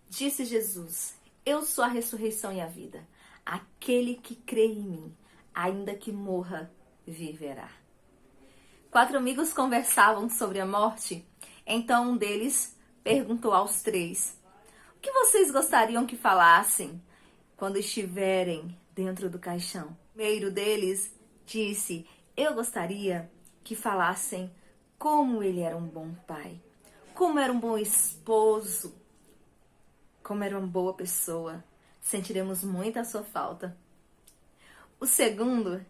Disse Jesus: Eu sou a ressurreição e a vida. Aquele que crê em mim, ainda que morra, viverá. 4 amigos conversavam sobre a morte. Então um deles perguntou aos 3: O que vocês gostariam que falassem quando estiverem dentro do caixão? O primeiro deles disse: Eu gostaria que falassem como ele era um bom pai, como era um bom esposo, como era uma boa pessoa. Sentiremos muito a sua falta. O segundo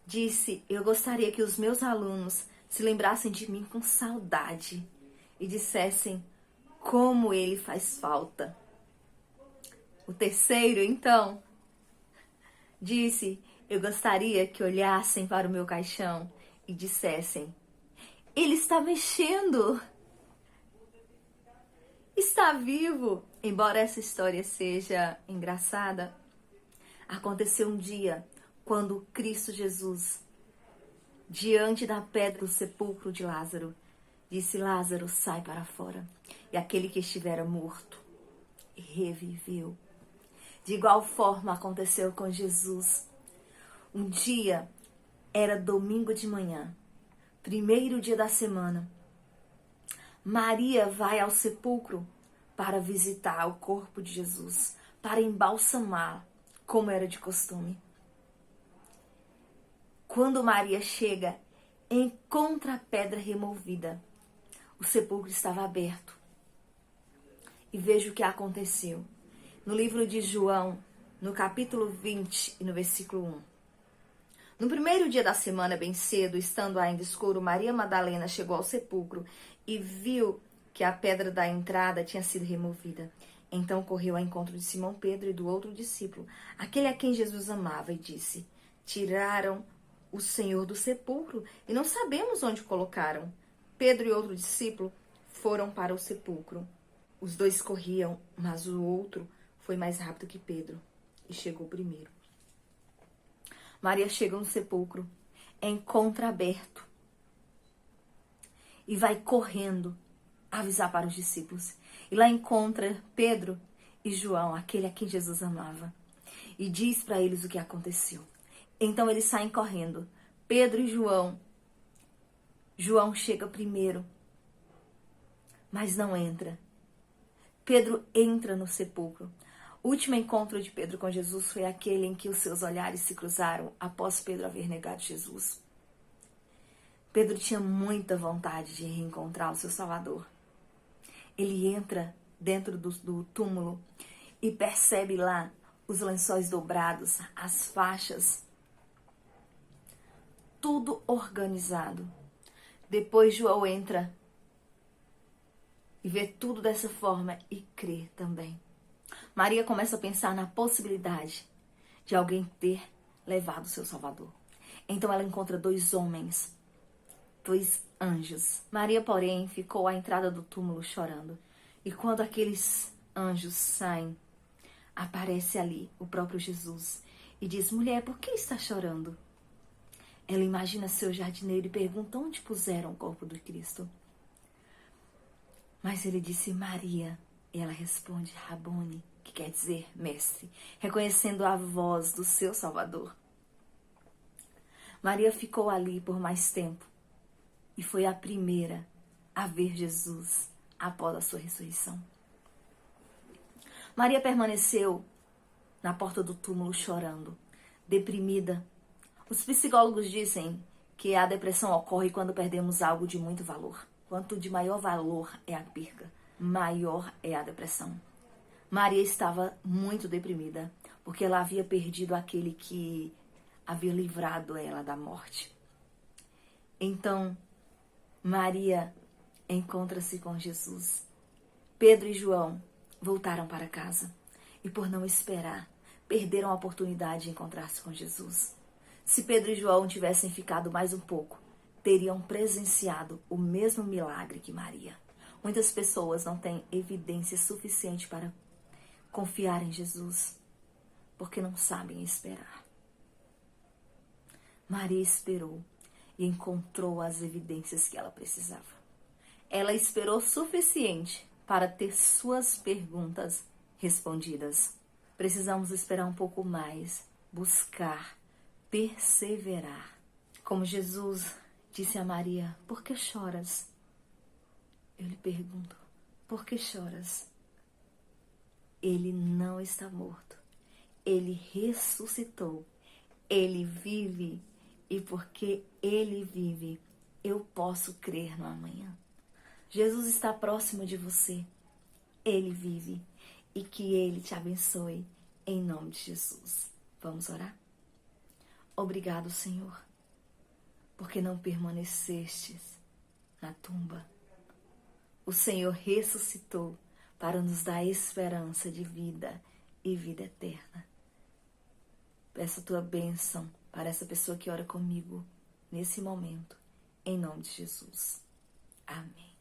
disse: Eu gostaria que os meus alunos se lembrassem de mim com saudade e dissessem como ele faz falta. O terceiro, então, disse: Eu gostaria que olhassem para o meu caixão e dissessem: Ele está mexendo! Está vivo! Embora essa história seja engraçada, aconteceu um dia quando Cristo Jesus, diante da pedra do sepulcro de Lázaro, disse: Lázaro, sai para fora. E aquele que estivera morto reviveu. De igual forma aconteceu com Jesus. Um dia, era domingo de manhã, primeiro dia da semana. Maria vai ao sepulcro para visitar o corpo de Jesus, para embalsamar, como era de costume. Quando Maria chega, encontra a pedra removida. O sepulcro estava aberto. E veja o que aconteceu. No livro de João, no capítulo 20 e no versículo 1. No primeiro dia da semana, bem cedo, estando ainda escuro, Maria Madalena chegou ao sepulcro e viu que a pedra da entrada tinha sido removida. Então correu ao encontro de Simão Pedro e do outro discípulo, aquele a quem Jesus amava, e disse: Tiraram o Senhor do sepulcro e não sabemos onde o colocaram. Pedro e outro discípulo foram para o sepulcro. Os dois corriam, mas o outro foi mais rápido que Pedro e chegou primeiro. Maria chega no sepulcro, encontra aberto e vai correndo avisar para os discípulos. E lá encontra Pedro e João, aquele a quem Jesus amava, e diz para eles o que aconteceu. Então eles saem correndo. Pedro e João. João chega primeiro, mas não entra. Pedro entra no sepulcro. O último encontro de Pedro com Jesus foi aquele em que os seus olhares se cruzaram após Pedro haver negado Jesus. Pedro tinha muita vontade de reencontrar o seu Salvador. Ele entra dentro do túmulo e percebe lá os lençóis dobrados, as faixas, tudo organizado. Depois João entra e vê tudo dessa forma e crê também. Maria começa a pensar na possibilidade de alguém ter levado o seu Salvador. Então ela encontra 2 homens, 2 anjos. Maria, porém, ficou à entrada do túmulo chorando. E quando aqueles anjos saem, aparece ali o próprio Jesus e diz: Mulher, por que está chorando? Ela imagina seu jardineiro e pergunta onde puseram o corpo do Cristo. Mas ele disse: Maria. E ela responde: Rabone, que quer dizer mestre, reconhecendo a voz do seu Salvador. Maria ficou ali por mais tempo e foi a primeira a ver Jesus após a sua ressurreição. Maria permaneceu na porta do túmulo chorando, deprimida. Os psicólogos dizem que a depressão ocorre quando perdemos algo de muito valor. Quanto de maior valor é a perca, maior é a depressão. Maria estava muito deprimida, porque ela havia perdido aquele que havia livrado ela da morte. Então, Maria encontra-se com Jesus. Pedro e João voltaram para casa e, por não esperar, perderam a oportunidade de encontrar-se com Jesus. Se Pedro e João tivessem ficado mais um pouco, teriam presenciado o mesmo milagre que Maria. Muitas pessoas não têm evidência suficiente para confiar em Jesus, porque não sabem esperar. Maria esperou e encontrou as evidências que ela precisava. Ela esperou o suficiente para ter suas perguntas respondidas. Precisamos esperar um pouco mais, buscar, perseverar. Como Jesus disse a Maria: por que choras? Eu lhe pergunto: por que choras? Ele não está morto. Ele ressuscitou. Ele vive. E porque Ele vive, eu posso crer no amanhã. Jesus está próximo de você. Ele vive. E que Ele te abençoe em nome de Jesus. Vamos orar? Obrigado, Senhor, porque não permanecestes na tumba. O Senhor ressuscitou para nos dar esperança de vida e vida eterna. Peço a tua bênção para essa pessoa que ora comigo nesse momento, em nome de Jesus. Amém.